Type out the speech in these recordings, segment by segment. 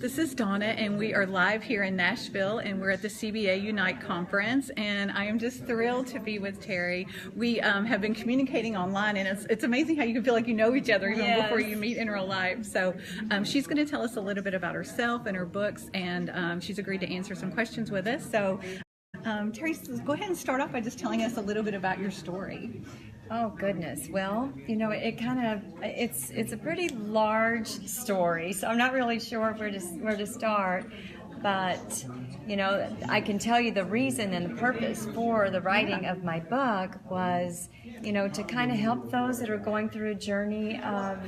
This is Donna, and we are live here in Nashville, and we're at the CBA Unite conference, and I am just thrilled to be with Terri. We have been communicating online, and it's amazing how you can feel like you know each other even before you meet in real life. So she's going to tell us a little bit about herself and her books, and she's agreed to answer some questions with us. So Terri, go ahead and start off by just telling us a little bit about your story. Oh goodness. Well, it's a pretty large story, so I'm not really sure where to start. But I can tell you the reason and the purpose for the writing of my book was, to kind of help those that are going through a journey of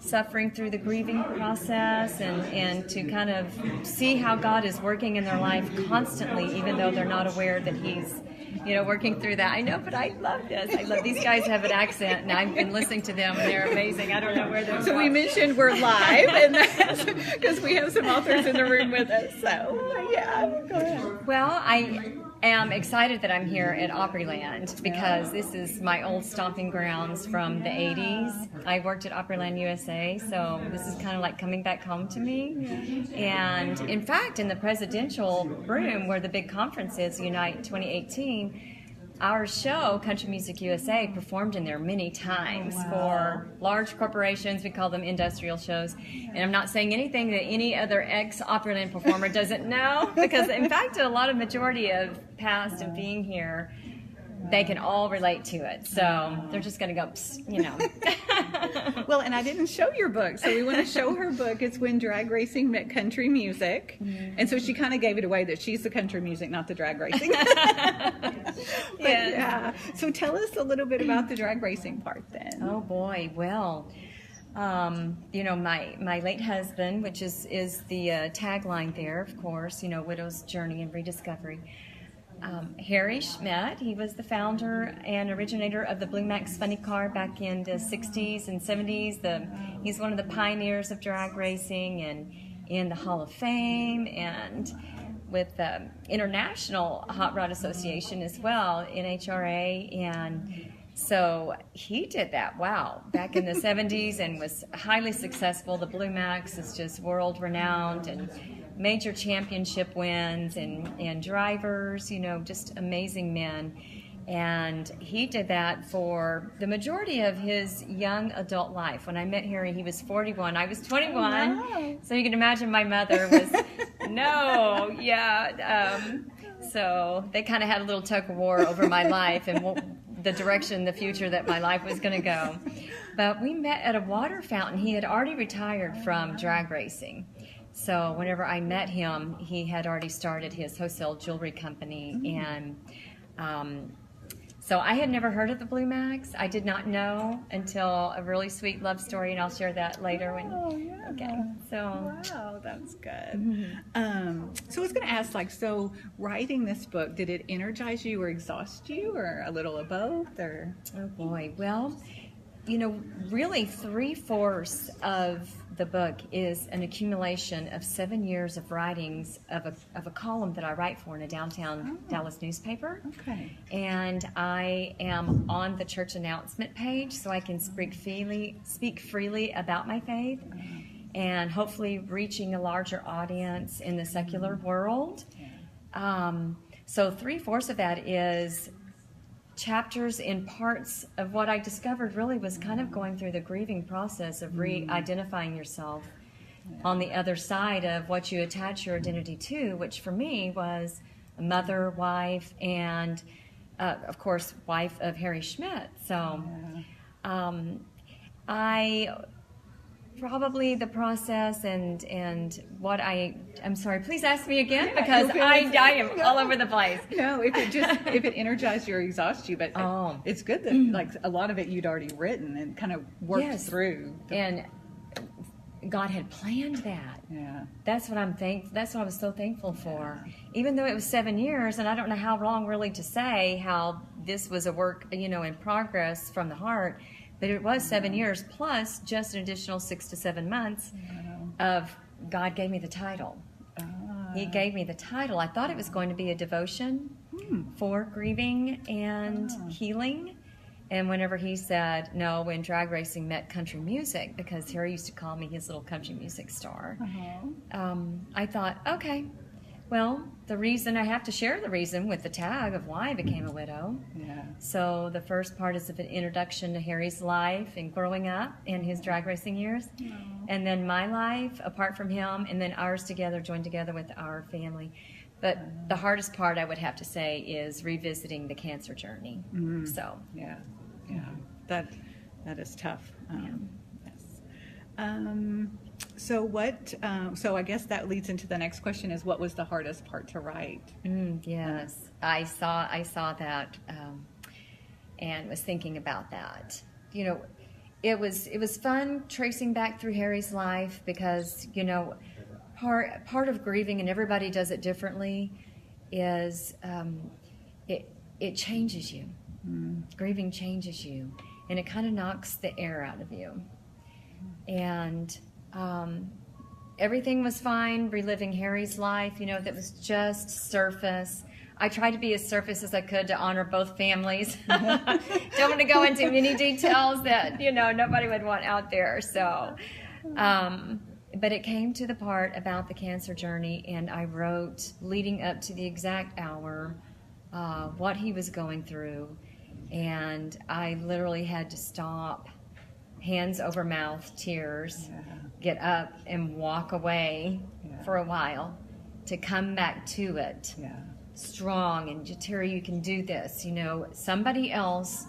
suffering through the grieving process, and to kind of see how God is working in their life constantly, even though they're not aware that He's working through that. I know, but I love this. I love these guys have an accent, and I've been listeing to them, and they're amazing. I don't know where they're from. So we mentioned we're live, and that's because we have some authors in the room with us. So, yeah, go ahead. Well, I am excited that I'm here at Opryland because this is my old stomping grounds from the 80s. I worked at Opryland USA, so this is kind of like coming back home to me. And in fact, in the presidential room where the big conference is, Unite 2018, our show, Country Music USA, performed in there many times for large corporations. We call them industrial shows. And I'm not saying anything that any other ex-Opryland performer doesn't know, because in fact, a lot of majority of past and being here, they can all relate to it. So they're just going to go, Well, and I didn't show your book, so we want to show her book. It's When Drag Racing Met Country Music. And so she kind of gave it away that she's the country music, not the drag racing. Yeah. So tell us a little bit about the drag racing part then. Oh boy. Well, my late husband, which is the tagline there, of course, widow's journey and rediscovery. Terri Schmidt, he was the founder and originator of the Blue Max Funny Car back in the 60s and 70s. He's one of the pioneers of drag racing and in the Hall of Fame, and with the International Hot Rod Association as well, NHRA. And so he did that, back in the 70s, and was highly successful. The Blue Max is just world renowned, and major championship wins, and drivers, just amazing men. And he did that for the majority of his young adult life. When I met Harry, he was 41. I was 21. Oh, wow. So you can imagine my mother was, so they kind of had a little tug of war over my life and the direction, the future that my life was going to go. But we met at a water fountain. He had already retired from drag racing. So whenever I met him, he had already started his wholesale jewelry company. And so I had never heard of the Blue Max. I did not know until a really sweet love story, and I'll share that later. Wow, that's good. So I was going to ask, so writing this book, did it energize you or exhaust you, or a little of both? Or? Oh boy, well, really 3/4 of the book is an accumulation of 7 years of writings of a column that I write for in a downtown Dallas newspaper. Okay. And I am on the church announcement page, so I can speak freely about my faith, and hopefully reaching a larger audience in the secular world. So 3/4 of that is chapters in parts of what I discovered really was kind of going through the grieving process of re-identifying yourself on the other side of what you attach your identity to, which for me was a mother, wife, and of course, wife of Terri Schmidt. So I probably the process and what I'm sorry, please ask me again, because I am all over the place. No, if it energized you or exhausts you, but it's good that a lot of it you'd already written and kind of worked through. And God had planned that. Yeah. That's what I was so thankful for. Even though it was 7 years, and I don't know how long really to say how this was a work, in progress from the heart. But it was 7 years plus just an additional 6 to 7 months of God gave me the title. He gave me the title. I thought it was going to be a devotion for grieving and healing. And whenever he said, no, when drag racing met country music, because Terry used to call me his little country music star, I thought, okay, well, the reason, I have to share the reason with the tag of why I became a widow. Yeah. So the first part is an introduction to Harry's life and growing up in his drag racing years. And then my life, apart from him, and then ours together, joined together with our family. But the hardest part, I would have to say, is revisiting the cancer journey. So Yeah. That is tough. Yes. So what? So I guess that leads into the next question: is what was the hardest part to write? Yes, I saw that, and was thinking about that. You know, it was fun tracing back through Harry's life because, you know, part of grieving, and everybody does it differently, is it changes you. Grieving changes you, and it kind of knocks the air out of you. And everything was fine, reliving Harry's life, you know, that was just surface. I tried to be as surface as I could to honor both families. Don't want to go into many details that, you know, nobody would want out there. So, but it came to the part about the cancer journey, and I wrote, leading up to the exact hour, what he was going through. And I literally had to stop, hands over mouth, tears, get up and walk away for a while to come back to it strong. And Terri, you can do this. You know, somebody else,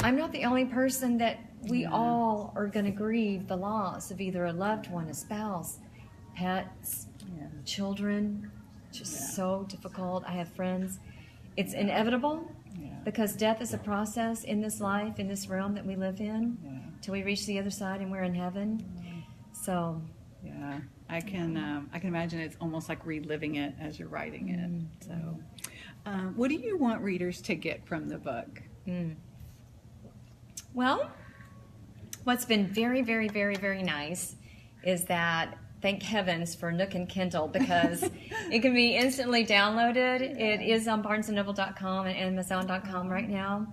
I'm not the only person that we all are going to grieve the loss of either a loved one, a spouse, pets, children. Just so difficult. I have friends. It's inevitable. Because death is a process in this life, in this realm that we live in, till we reach the other side and we're in heaven. So, I can imagine it's almost like reliving it as you're writing it. So, what do you want readers to get from the book? Well, what's been very, very, very, very nice is that, thank heavens for Nook and Kindle, because it can be instantly downloaded. It is on BarnesandNoble.com and Amazon.com right now.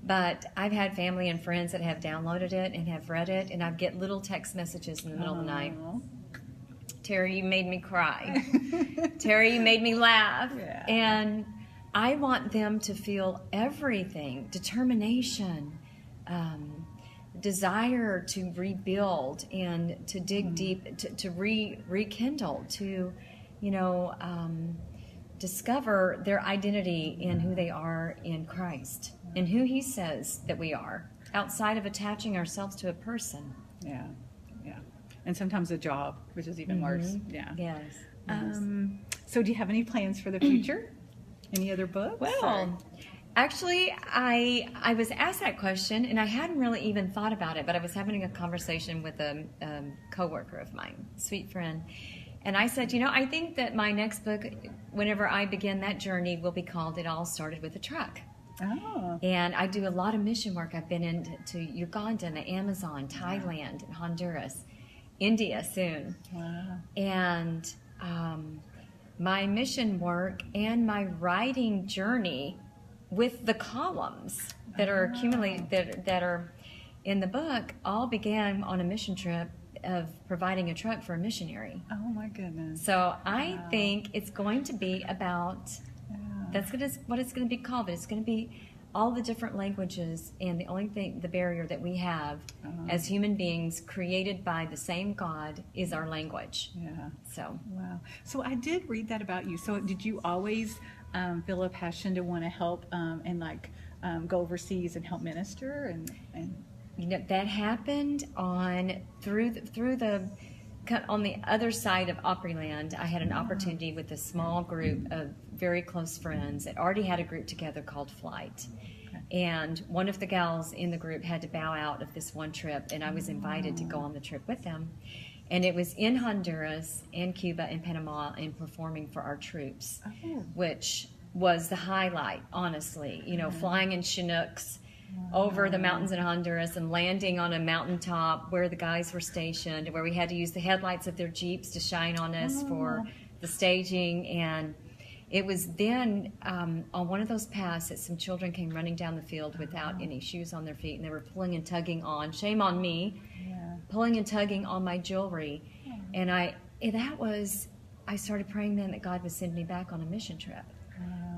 But I've had family and friends that have downloaded it and have read it, and I get little text messages in the middle of the night. Terri, you made me cry. Terri, you made me laugh. And I want them to feel everything, determination, desire to rebuild and to dig deep, to rekindle, to, you know, discover their identity in who they are in Christ and who He says that we are, outside of attaching ourselves to a person. And sometimes a job, which is even worse. Yes. So do you have any plans for the future? Any other books? Well, actually, I was asked that question, and I hadn't really even thought about it, but I was having a conversation with a coworker of mine, sweet friend, and I said, you know, I think that my next book, whenever I begin that journey, will be called It All Started with a Truck. And I do a lot of mission work. I've been into Uganda, and the Amazon, Thailand, and Honduras, India soon. And my mission work and my writing journey with the columns that are accumulated, that are in the book, all began on a mission trip of providing a truck for a missionary. Oh my goodness. So I think it's going to be about, that's what it's going to be called, but it's going to be all the different languages, and the only thing, the barrier that we have as human beings created by the same God is our language. So. Wow. So I did read that about you. So did you always feel a passion to want to help and go overseas and help minister and you know, that happened on the other side of Opryland. I had an opportunity with a small group of very close friends that already had a group together called Flight. And one of the gals in the group had to bow out of this one trip, and I was invited to go on the trip with them. And it was in Honduras and Cuba and Panama, and performing for our troops, which was the highlight, honestly. You know, flying in Chinooks over the mountains in Honduras and landing on a mountaintop where the guys were stationed, where we had to use the headlights of their Jeeps to shine on us for the staging. And It was then on one of those paths that some children came running down the field without any shoes on their feet, and they were pulling and tugging on, shame on me, pulling and tugging on my jewelry. And I started praying then that God would send me back on a mission trip.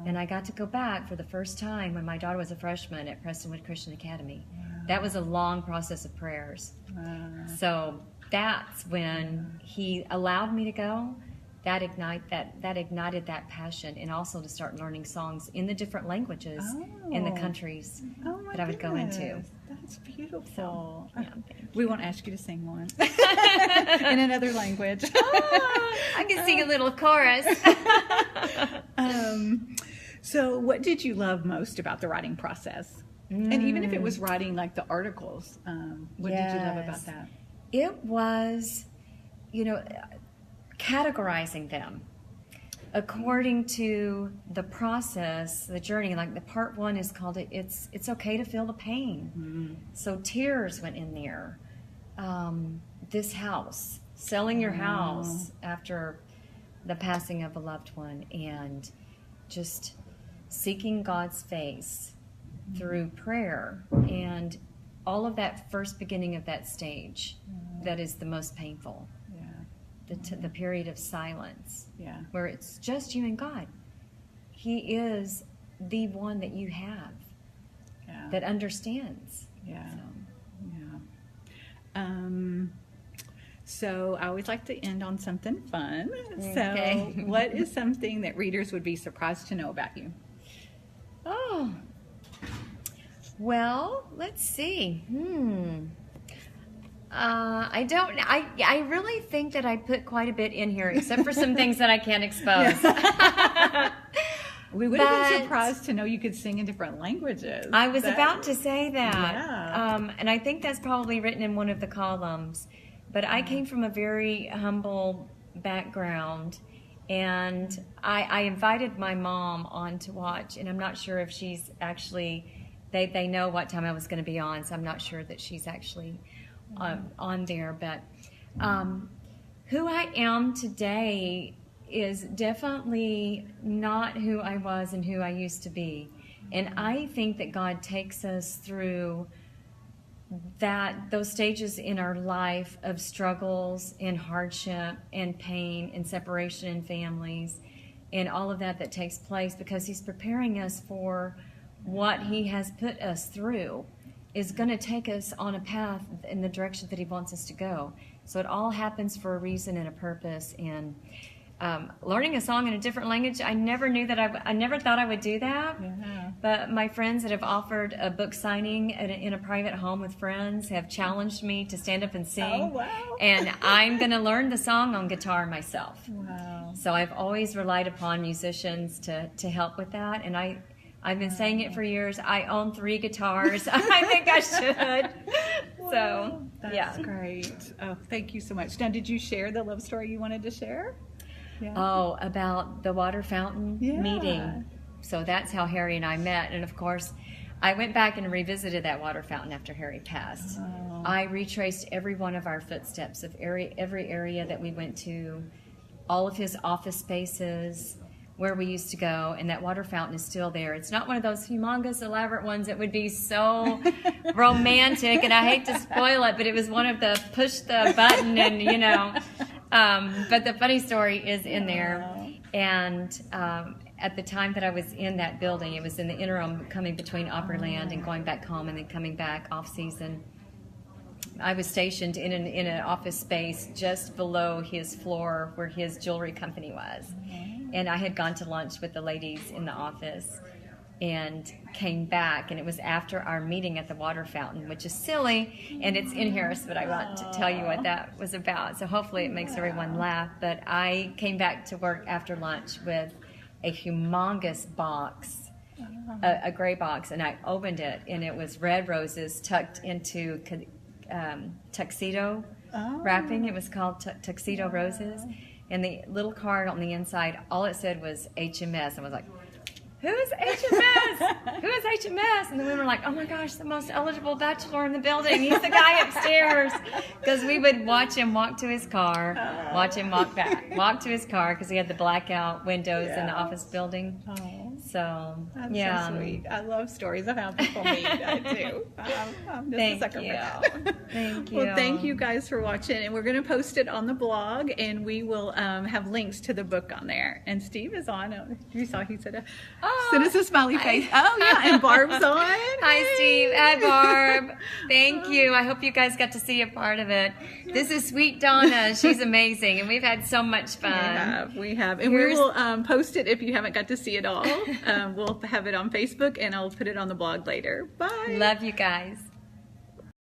And I got to go back for the first time when my daughter was a freshman at Prestonwood Christian Academy. That was a long process of prayers. So that's when he allowed me to go. That ignited that passion, and also to start learning songs in the different languages in the countries that I would go into. That's beautiful. So, yeah, we won't ask you to sing one in another language. I can sing a little chorus. So what did you love most about the writing process? And even if it was writing like the articles, what did you love about that? It was, categorizing them according to the process, the journey. Like the part 1 is called it's okay to feel the pain. So tears went in there. This house, selling your house after the passing of a loved one, and just seeking God's face through prayer, and all of that first beginning of that stage that is the most painful. The period of silence, where it's just you and God. He is the one that you have that understands. So I always like to end on something fun. Okay. So what is something that readers would be surprised to know about you? Oh, well, let's see. I really think that I put quite a bit in here, except for some things that I can't expose. We would have been surprised to know you could sing in different languages. I was about to say that. Yeah. And I think that's probably written in one of the columns. But I came from a very humble background, and I invited my mom on to watch, and I'm not sure if she's actually, they know what time I was going to be on, so I'm not sure that she's actually on there. But who I am today is definitely not who I was and who I used to be. And I think that God takes us through those stages in our life of struggles and hardship and pain and separation in families and all of that takes place, because He's preparing us for what He has put us through is going to take us on a path in the direction that He wants us to go. So it all happens for a reason and a purpose. And learning a song in a different language, I never knew that I never thought I would do that. But my friends that have offered a book signing in a private home with friends have challenged me to stand up and sing. Oh, wow. And I'm going to learn the song on guitar myself. Wow. So I've always relied upon musicians to help with that. And I've been saying it for years. I own 3 guitars. I think I should. So, That's great. Oh, thank you so much. Now, did you share the love story you wanted to share? Yeah. Oh, about the water fountain meeting. So that's how Harry and I met. And of course, I went back and revisited that water fountain after Harry passed. Oh. I retraced every one of our footsteps of every area that we went to, all of his office spaces, where we used to go, and that water fountain is still there. It's not one of those humongous, elaborate ones that would be so romantic, and I hate to spoil it, but it was one of the push the button and, but the funny story is in there. And at the time that I was in that building, it was in the interim coming between Opryland and going back home and then coming back off season. I was stationed in an office space just below his floor where his jewelry company was. And I had gone to lunch with the ladies in the office and came back, and it was after our meeting at the water fountain, which is silly, and it's in here, but I want to tell you what that was about. So hopefully it makes everyone laugh. But I came back to work after lunch with a humongous box, a gray box, and I opened it, and it was red roses tucked into tuxedo wrapping. It was called tuxedo roses. And the little card on the inside, all it said was HMS. I was like, who's HMS? Who is HMS? And the women were like, oh my gosh, the most eligible bachelor in the building. He's the guy upstairs. Because we would watch him walk to his car, watch him walk back, walk to his car because he had the blackout windows in the office building. So, That's so sweet. I love stories of how people meet. I do. I'm just a sucker for that. Thank you. Well, thank you guys for watching, and we're going to post it on the blog, and we will have links to the book on there. And Steve is on. You saw he said, send us a smiley face. Oh, yeah, and Barb's on. Hi, Steve. Hi, Barb. Thank you. I hope you guys got to see a part of it. This is Sweet Donna. She's amazing, and we've had so much fun. We have. And we will post it if you haven't got to see it all. We'll have it on Facebook, and I'll put it on the blog later. Bye. Love you guys.